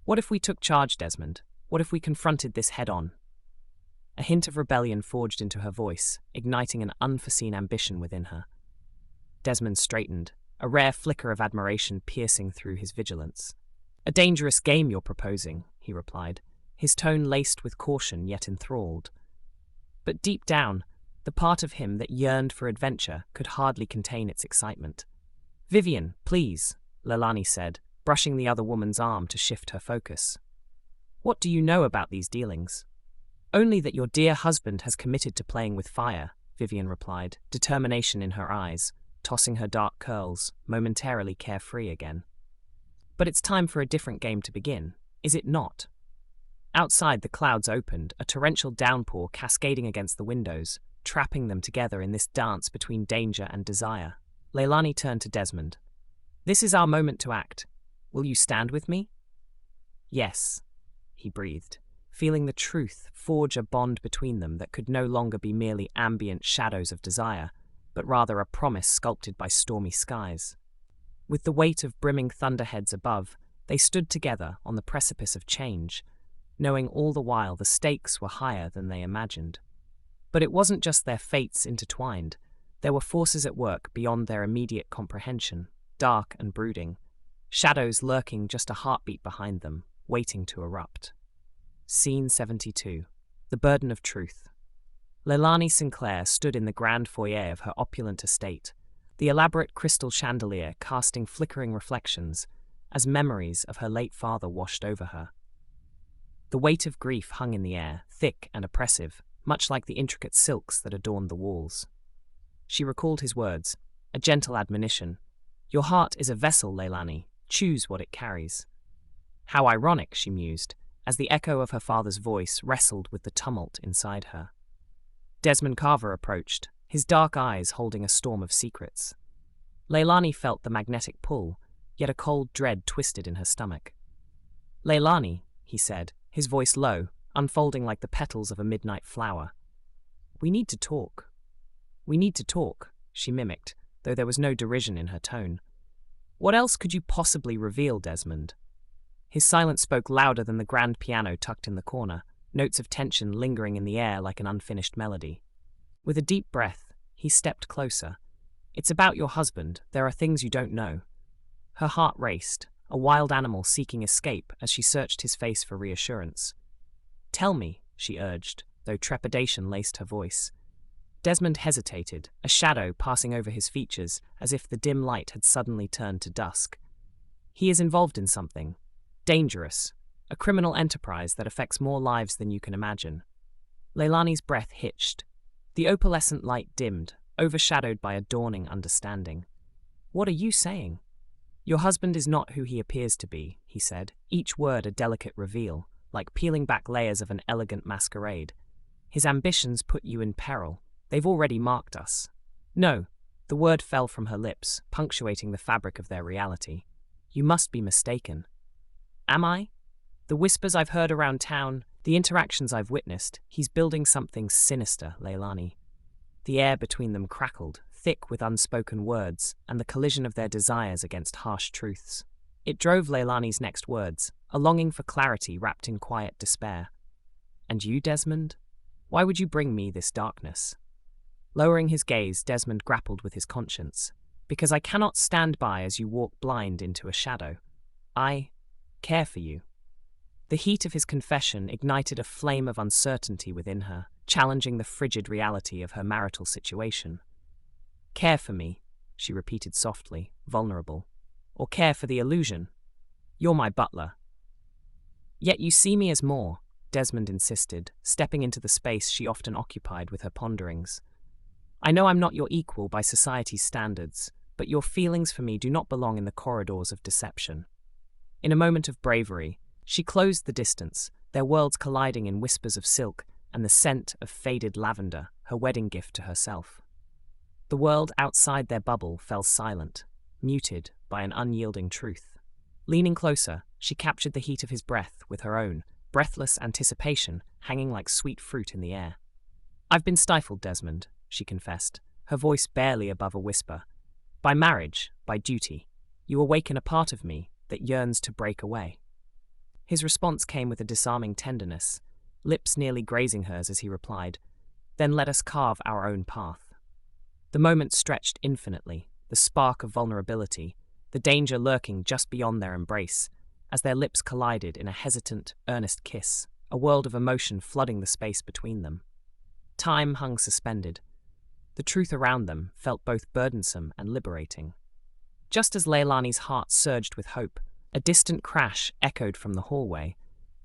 "What if we took charge, Desmond? What if we confronted this head-on?" A hint of rebellion forged into her voice, igniting an unforeseen ambition within her. Desmond straightened, a rare flicker of admiration piercing through his vigilance. "A dangerous game you're proposing," he replied, his tone laced with caution yet enthralled. But deep down, the part of him that yearned for adventure could hardly contain its excitement. "Vivian, please," Laelani said, brushing the other woman's arm to shift her focus. "What do you know about these dealings?" "Only that your dear husband has committed to playing with fire," Vivian replied, determination in her eyes, tossing her dark curls, momentarily carefree again. "But it's time for a different game to begin, is it not?" Outside, the clouds opened, a torrential downpour cascading against the windows, trapping them together in this dance between danger and desire. Laelani turned to Desmond. "This is our moment to act. Will you stand with me?" "Yes," he breathed, feeling the truth forge a bond between them that could no longer be merely ambient shadows of desire, but rather a promise sculpted by stormy skies. With the weight of brimming thunderheads above, they stood together on the precipice of change, knowing all the while the stakes were higher than they imagined. But it wasn't just their fates intertwined. There were forces at work beyond their immediate comprehension, dark and brooding, shadows lurking just a heartbeat behind them, waiting to erupt. Scene 72. The Burden of Truth. Laelani Sinclair stood in the grand foyer of her opulent estate, the elaborate crystal chandelier casting flickering reflections as memories of her late father washed over her. The weight of grief hung in the air, thick and oppressive, much like the intricate silks that adorned the walls. She recalled his words, a gentle admonition. "Your heart is a vessel, Laelani. Choose what it carries." How ironic, she mused, as the echo of her father's voice wrestled with the tumult inside her. Desmond Carver approached, his dark eyes holding a storm of secrets. Laelani felt the magnetic pull, yet a cold dread twisted in her stomach. "Laelani," he said, his voice low, unfolding like the petals of a midnight flower. "We need to talk." "We need to talk," she mimicked, though there was no derision in her tone. "What else could you possibly reveal, Desmond?" His silence spoke louder than the grand piano tucked in the corner, notes of tension lingering in the air like an unfinished melody. With a deep breath, he stepped closer. "It's about your husband. There are things you don't know." Her heart raced, a wild animal seeking escape as she searched his face for reassurance. "Tell me," she urged, though trepidation laced her voice. Desmond hesitated, a shadow passing over his features as if the dim light had suddenly turned to dusk. "He is involved in something dangerous, a criminal enterprise that affects more lives than you can imagine." Laelani's breath hitched. The opalescent light dimmed, overshadowed by a dawning understanding. "What are you saying?" "Your husband is not who he appears to be," he said, each word a delicate reveal, like peeling back layers of an elegant masquerade. "His ambitions put you in peril. They've already marked us." "No," the word fell from her lips, punctuating the fabric of their reality. "You must be mistaken." "Am I?" "The whispers I've heard around town, the interactions I've witnessed, he's building something sinister, Laelani." The air between them crackled, thick with unspoken words, and the collision of their desires against harsh truths. It drove Laelani's next words, a longing for clarity wrapped in quiet despair. "And you, Desmond? Why would you bring me this darkness?" Lowering his gaze, Desmond grappled with his conscience. "Because I cannot stand by as you walk blind into a shadow. I care for you." The heat of his confession ignited a flame of uncertainty within her, challenging the frigid reality of her marital situation. "Care for me," she repeated softly, vulnerable. "Or care for the illusion? You're my butler." "Yet you see me as more," Desmond insisted, stepping into the space she often occupied with her ponderings. "I know I'm not your equal by society's standards, but your feelings for me do not belong in the corridors of deception." In a moment of bravery, she closed the distance, their worlds colliding in whispers of silk and the scent of faded lavender, her wedding gift to herself. The world outside their bubble fell silent, muted by an unyielding truth. Leaning closer, she captured the heat of his breath with her own, breathless anticipation hanging like sweet fruit in the air. "I've been stifled, Desmond," she confessed, her voice barely above a whisper. "By marriage, by duty. You awaken a part of me that yearns to break away." His response came with a disarming tenderness, lips nearly grazing hers as he replied, "Then let us carve our own path." The moment stretched infinitely, the spark of vulnerability, the danger lurking just beyond their embrace, as their lips collided in a hesitant, earnest kiss, a world of emotion flooding the space between them. Time hung suspended. The truth around them felt both burdensome and liberating. Just as Laelani's heart surged with hope, a distant crash echoed from the hallway,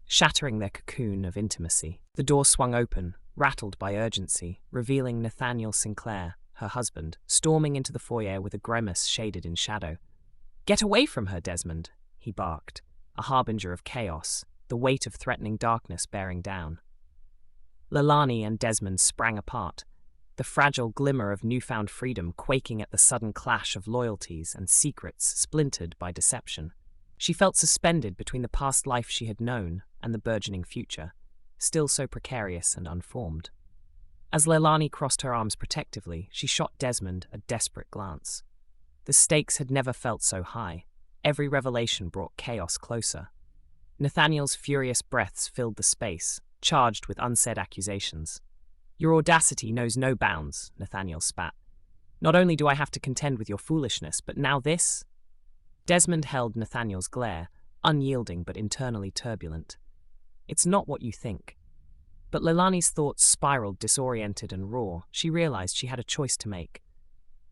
shattering their cocoon of intimacy. The door swung open, rattled by urgency, revealing Nathaniel Sinclair, her husband, storming into the foyer with a grimace shaded in shadow. "Get away from her, Desmond," he barked, a harbinger of chaos, the weight of threatening darkness bearing down. Laelani and Desmond sprang apart, the fragile glimmer of newfound freedom quaking at the sudden clash of loyalties and secrets splintered by deception. She felt suspended between the past life she had known and the burgeoning future, still so precarious and unformed. As Laelani crossed her arms protectively, she shot Desmond a desperate glance. The stakes had never felt so high. Every revelation brought chaos closer. Nathaniel's furious breaths filled the space, charged with unsaid accusations. "Your audacity knows no bounds," Nathaniel spat. "Not only do I have to contend with your foolishness, but now this?" Desmond held Nathaniel's glare, unyielding but internally turbulent. "It's not what you think." But Laelani's thoughts spiraled disoriented and raw. She realized she had a choice to make.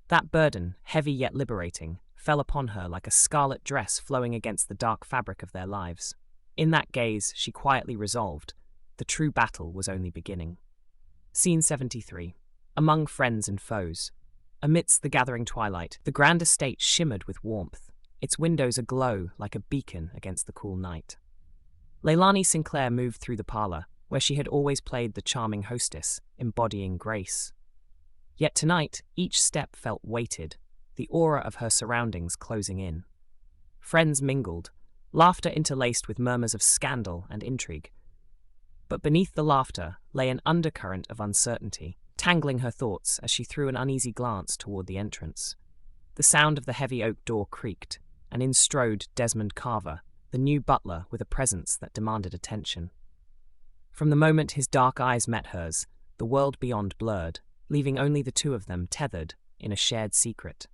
That burden, heavy yet liberating, fell upon her like a scarlet dress flowing against the dark fabric of their lives. In that gaze, she quietly resolved, the true battle was only beginning. Scene 73. Among friends and foes. Amidst the gathering twilight, the grand estate shimmered with warmth, its windows aglow like a beacon against the cool night. Laelani Sinclair moved through the parlor, where she had always played the charming hostess, embodying grace. Yet tonight, each step felt weighted, the aura of her surroundings closing in. Friends mingled, laughter interlaced with murmurs of scandal and intrigue. But beneath the laughter lay an undercurrent of uncertainty, tangling her thoughts as she threw an uneasy glance toward the entrance. The sound of the heavy oak door creaked, and in strode Desmond Carver, the new butler with a presence that demanded attention. From the moment his dark eyes met hers, the world beyond blurred, leaving only the two of them tethered in a shared secret.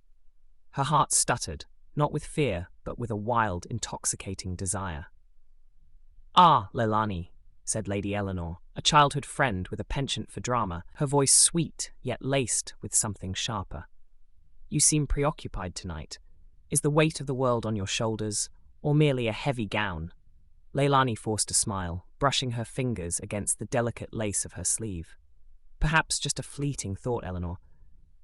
Her heart stuttered, not with fear, but with a wild, intoxicating desire. "Ah, Laelani," said Lady Eleanor, a childhood friend with a penchant for drama, her voice sweet, yet laced with something sharper. "You seem preoccupied tonight. Is the weight of the world on your shoulders, or merely a heavy gown?" Laelani forced a smile, brushing her fingers against the delicate lace of her sleeve. "Perhaps just a fleeting thought, Eleanor.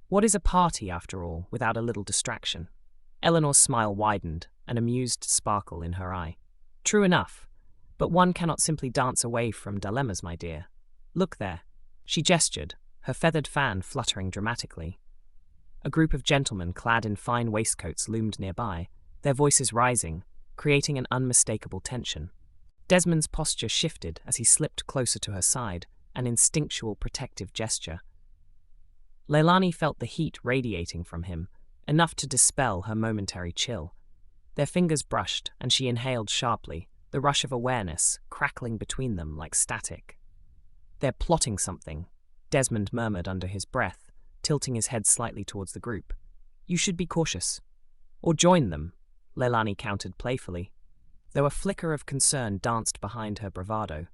What is a party, after all, without a little distraction?" Eleanor's smile widened, an amused sparkle in her eye. "True enough. But one cannot simply dance away from dilemmas, my dear. Look there." She gestured, her feathered fan fluttering dramatically. A group of gentlemen clad in fine waistcoats loomed nearby, their voices rising, creating an unmistakable tension. Desmond's posture shifted as he slipped closer to her side, an instinctual protective gesture. Laelani felt the heat radiating from him, enough to dispel her momentary chill. Their fingers brushed, and she inhaled sharply, the rush of awareness crackling between them like static. "They're plotting something," Desmond murmured under his breath, tilting his head slightly towards the group. "You should be cautious. Or join them," Laelani countered playfully, though a flicker of concern danced behind her bravado.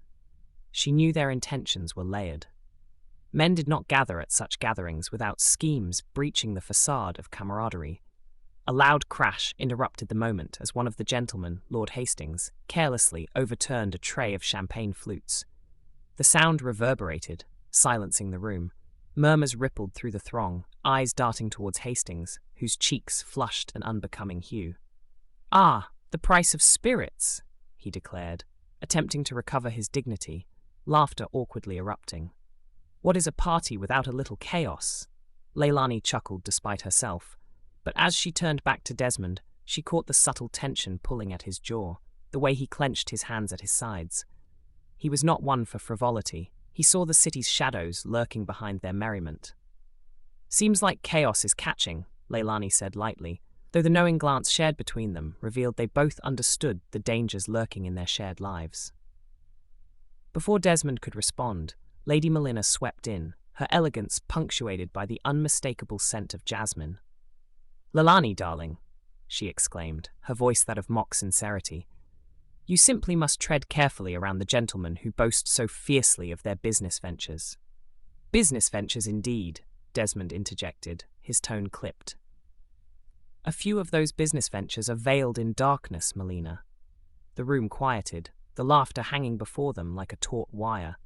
She knew their intentions were layered. Men did not gather at such gatherings without schemes breaching the facade of camaraderie. A loud crash interrupted the moment as one of the gentlemen, Lord Hastings, carelessly overturned a tray of champagne flutes. The sound reverberated, silencing the room. Murmurs rippled through the throng, eyes darting towards Hastings, whose cheeks flushed an unbecoming hue. "Ah, the price of spirits," he declared, attempting to recover his dignity, laughter awkwardly erupting. "What is a party without a little chaos?" Laelani chuckled despite herself, but as she turned back to Desmond, she caught the subtle tension pulling at his jaw, the way he clenched his hands at his sides. He was not one for frivolity. He saw the city's shadows lurking behind their merriment. "Seems like chaos is catching," Laelani said lightly, though the knowing glance shared between them revealed they both understood the dangers lurking in their shared lives. Before Desmond could respond, Lady Melina swept in, her elegance punctuated by the unmistakable scent of jasmine. "Laelani, darling," she exclaimed, her voice that of mock sincerity, "you simply must tread carefully around the gentlemen who boast so fiercely of their business ventures." "Business ventures indeed," Desmond interjected, his tone clipped. "A few of those business ventures are veiled in darkness, Melina." The room quieted, the laughter hanging before them like a taut wire.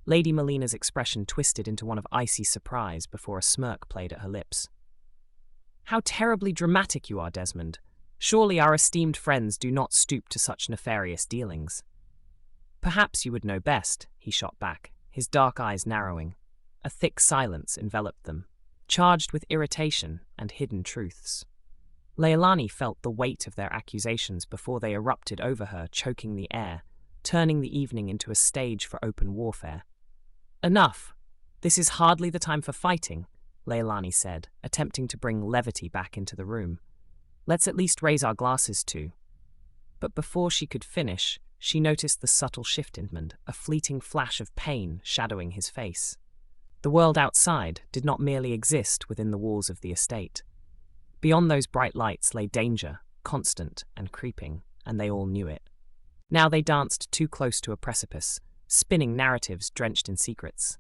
Lady Melina's expression twisted into one of icy surprise before a smirk played at her lips. "How terribly dramatic you are, Desmond. Surely our esteemed friends do not stoop to such nefarious dealings." "Perhaps you would know best," he shot back, his dark eyes narrowing. A thick silence enveloped them, charged with irritation and hidden truths. Laelani felt the weight of their accusations before they erupted over her, choking the air, turning the evening into a stage for open warfare. "Enough. This is hardly the time for fighting," Laelani said, attempting to bring levity back into the room. "Let's at least raise our glasses to—" But before she could finish, she noticed the subtle shift in Desmond, a fleeting flash of pain shadowing his face. The world outside did not merely exist within the walls of the estate. Beyond those bright lights lay danger, constant and creeping, and they all knew it. Now they danced too close to a precipice, spinning narratives drenched in secrets.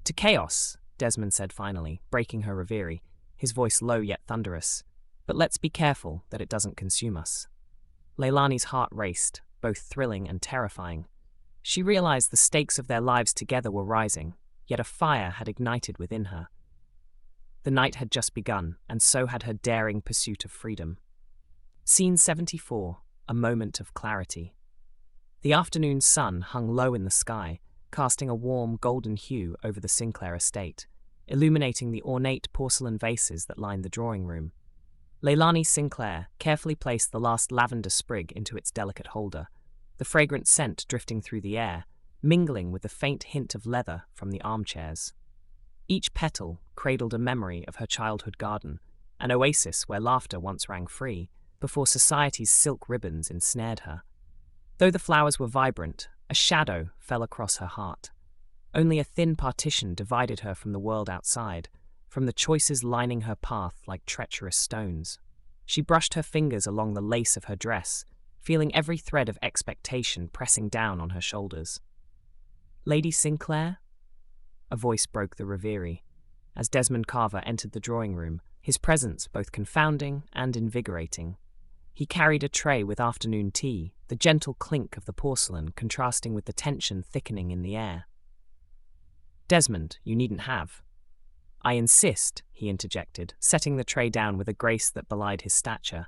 "To chaos," Desmond said finally, breaking her reverie, his voice low yet thunderous. "But let's be careful that it doesn't consume us." Laelani's heart raced, both thrilling and terrifying. She realized the stakes of their lives together were rising, yet a fire had ignited within her. The night had just begun, and so had her daring pursuit of freedom. Scene 74, a moment of clarity. The afternoon sun hung low in the sky, casting a warm golden hue over the Sinclair estate, illuminating the ornate porcelain vases that lined the drawing room. Laelani Sinclair carefully placed the last lavender sprig into its delicate holder, the fragrant scent drifting through the air, mingling with the faint hint of leather from the armchairs. Each petal cradled a memory of her childhood garden, an oasis where laughter once rang free, before society's silk ribbons ensnared her. Though the flowers were vibrant, a shadow fell across her heart. Only a thin partition divided her from the world outside, from the choices lining her path like treacherous stones. She brushed her fingers along the lace of her dress, feeling every thread of expectation pressing down on her shoulders. "Lady Sinclair?" A voice broke the reverie. As Desmond Carver entered the drawing room, his presence both confounding and invigorating. He carried a tray with afternoon tea, the gentle clink of the porcelain contrasting with the tension thickening in the air. "Desmond, you needn't have." "I insist," he interjected, setting the tray down with a grace that belied his stature.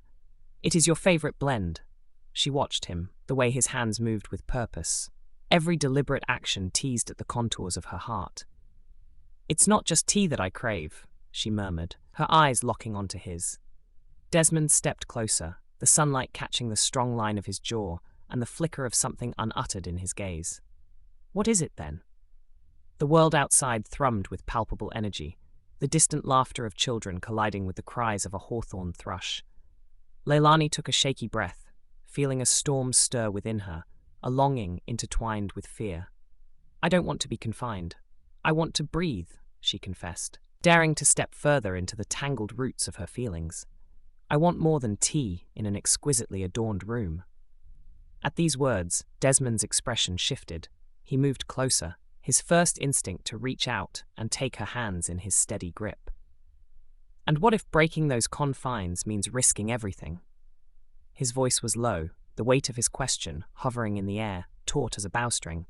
"It is your favorite blend." She watched him, the way his hands moved with purpose. Every deliberate action teased at the contours of her heart. "It's not just tea that I crave," she murmured, her eyes locking onto his. Desmond stepped closer, the sunlight catching the strong line of his jaw and the flicker of something unuttered in his gaze. "What is it, then?" The world outside thrummed with palpable energy, the distant laughter of children colliding with the cries of a hawthorn thrush. Laelani took a shaky breath, feeling a storm stir within her, a longing intertwined with fear. "I don't want to be confined. I want to breathe," she confessed, daring to step further into the tangled roots of her feelings. "I want more than tea in an exquisitely adorned room." At these words, Desmond's expression shifted. He moved closer, his first instinct to reach out and take her hands in his steady grip. "And what if breaking those confines means risking everything?" His voice was low, the weight of his question hovering in the air, taut as a bowstring.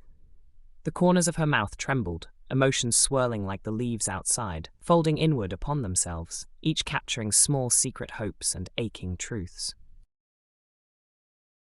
The corners of her mouth trembled, emotions swirling like the leaves outside, folding inward upon themselves, each capturing small secret hopes and aching truths.